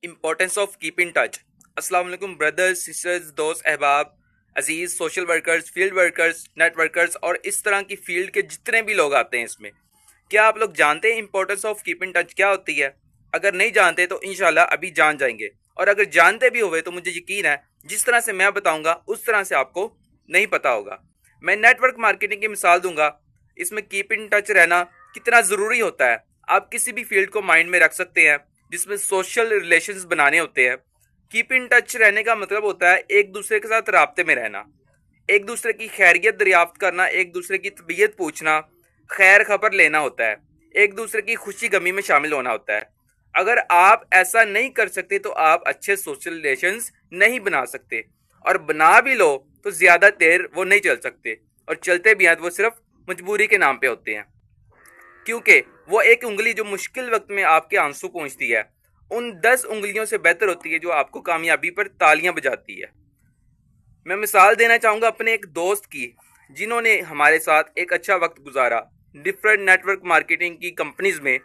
Importance of keep in touch. السلام علیکم brothers, sisters, دوست، احباب، عزیز social workers, field workers, net workers اور اس طرح کی فیلڈ کے جتنے بھی لوگ آتے ہیں اس میں. کیا آپ لوگ جانتے ہیں importance of keep in touch کیا ہوتی ہے؟ اگر نہیں جانتے تو انشاءاللہ ابھی جان جائیں گے، اور اگر جانتے بھی ہوئے تو مجھے یقین ہے جس طرح سے میں بتاؤں گا اس طرح سے آپ کو نہیں پتا ہوگا. میں نیٹ ورک مارکیٹنگ کی مثال دوں گا. اس میں کیپ ان ٹچ رہنا کتنا ضروری ہوتا ہے. آپ کسی بھی فیلڈ کو مائنڈ میں رکھ سکتے ہیں جس میں سوشل ریلیشنز بنانے ہوتے ہیں. کیپ ان ٹچ رہنے کا مطلب ہوتا ہے ایک دوسرے کے ساتھ رابطے میں رہنا، ایک دوسرے کی خیریت دریافت کرنا، ایک دوسرے کی طبیعت پوچھنا، خیر خبر لینا ہوتا ہے، ایک دوسرے کی خوشی غمی میں شامل ہونا ہوتا ہے. اگر آپ ایسا نہیں کر سکتے تو آپ اچھے سوشل ریلیشنز نہیں بنا سکتے، اور بنا بھی لو تو زیادہ دیر وہ نہیں چل سکتے، اور چلتے بھی ہیں تو وہ صرف مجبوری کے نام پہ ہوتے ہیں. کیونکہ وہ ایک انگلی جو مشکل وقت میں آپ کے آنسو پہنچتی ہے ان 10 انگلیوں سے بہتر ہوتی ہے جو آپ کو کامیابی پر تالیاں بجاتی ہے. میں مثال دینا چاہوں گا اپنے ایک دوست کی جنہوں نے ہمارے ساتھ ایک اچھا وقت گزارا ڈفرینٹ نیٹ ورک مارکیٹنگ کی کمپنیز میں.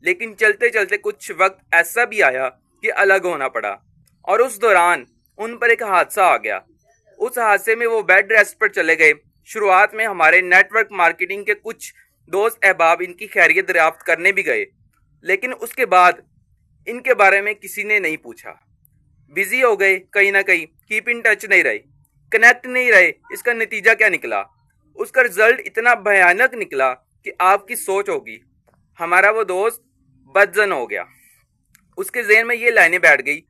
لیکن چلتے چلتے کچھ وقت ایسا بھی آیا کہ الگ ہونا پڑا، اور اس دوران ان پر ایک حادثہ آ گیا. اس حادثے میں وہ بیڈ ریسٹ پر چلے گئے. شروعات میں ہمارے نیٹ ورک مارکیٹنگ کے کچھ دوست احباب ان کی خیریت دریافت کرنے بھی گئے، لیکن اس کے بعد ان کے بارے میں کسی نے نہیں پوچھا. بزی ہو گئے کہیں نہ کہیں، کیپ ان ٹچ نہیں رہے، کنیکٹ نہیں رہے. اس کا نتیجہ کیا نکلا؟ اس کا رزلٹ اتنا بھیانک نکلا کہ آپ کی سوچ ہوگی ہمارا وہ دوست بدزن ہو گیا. اس کے ذہن میں یہ لائنیں بیٹھ گئی: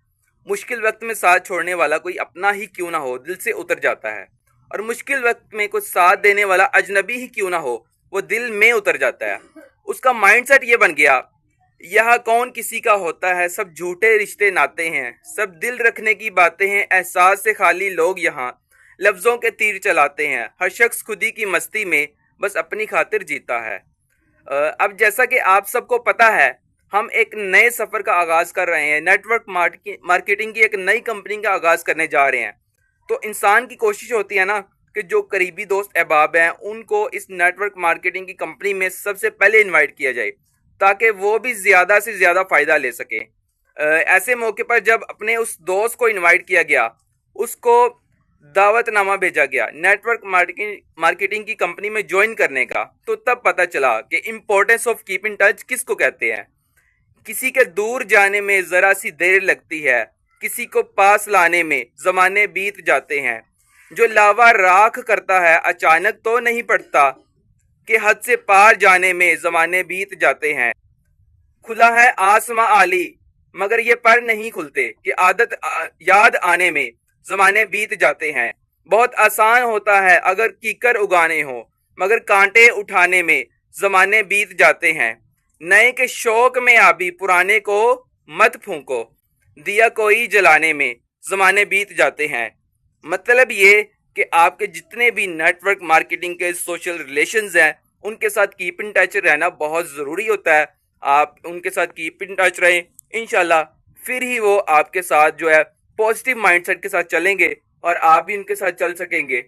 مشکل وقت میں ساتھ چھوڑنے والا کوئی اپنا ہی کیوں نہ ہو دل سے اتر جاتا ہے، اور مشکل وقت میں کوئی ساتھ دینے والا اجنبی ہی کیوں نہ ہو وہ دل میں اتر جاتا ہے. اس کا مائنڈ سیٹ یہ بن گیا: یہاں کون کسی کا ہوتا ہے، سب جھوٹے رشتے ناتے ہیں، سب دل رکھنے کی باتیں ہیں، احساس سے خالی لوگ یہاں لفظوں کے تیر چلاتے ہیں، ہر شخص خودی کی مستی میں بس اپنی خاطر جیتا ہے. اب جیسا کہ آپ سب کو پتا ہے ہم ایک نئے سفر کا آغاز کر رہے ہیں، نیٹ ورک مارکیٹنگ کی ایک نئی کمپنی کا آغاز کرنے جا رہے ہیں. تو انسان کی کوشش ہوتی ہے نا کہ جو قریبی دوست احباب ہیں ان کو اس نیٹ ورک مارکیٹنگ کی کمپنی میں سب سے پہلے انوائٹ کیا جائے تاکہ وہ بھی زیادہ سے زیادہ فائدہ لے سکیں. ایسے موقع پر جب اپنے اس دوست کو انوائٹ کیا گیا، اس کو دعوت نامہ بھیجا گیا نیٹ ورک مارکیٹنگ کی کمپنی میں جوائن کرنے کا، تو تب پتہ چلا کہ importance of keep in touch کس کو کہتے ہیں. کسی کے دور جانے میں ذرا سی دیر لگتی ہے، کسی کو پاس لانے میں زمانے بیت جاتے ہیں. جو لاوا راکھ کرتا ہے اچانک تو نہیں پڑتا کہ حد سے پار جانے میں زمانے بیت جاتے ہیں. کھلا ہے آسماں عالی مگر یہ پر نہیں کھلتے کہ عادت یاد آنے میں زمانے بیت جاتے ہیں. بہت آسان ہوتا ہے اگر کیکر اگانے ہو مگر کانٹے اٹھانے میں زمانے بیت جاتے ہیں. نئے کے شوق میں آبی پرانے کو مت پھونکو، دیا کوئی جلانے میں زمانے بیت جاتے ہیں. مطلب یہ کہ آپ کے جتنے بھی نیٹ ورک مارکیٹنگ کے سوشل ریلیشنز ہیں ان کے ساتھ کیپ ان ٹچ رہنا بہت ضروری ہوتا ہے. آپ ان کے ساتھ کیپ ان ٹچ رہیں انشاءاللہ، پھر ہی وہ آپ کے ساتھ جو ہے پازیٹیو مائنڈ سیٹ کے ساتھ چلیں گے اور آپ بھی ان کے ساتھ چل سکیں گے.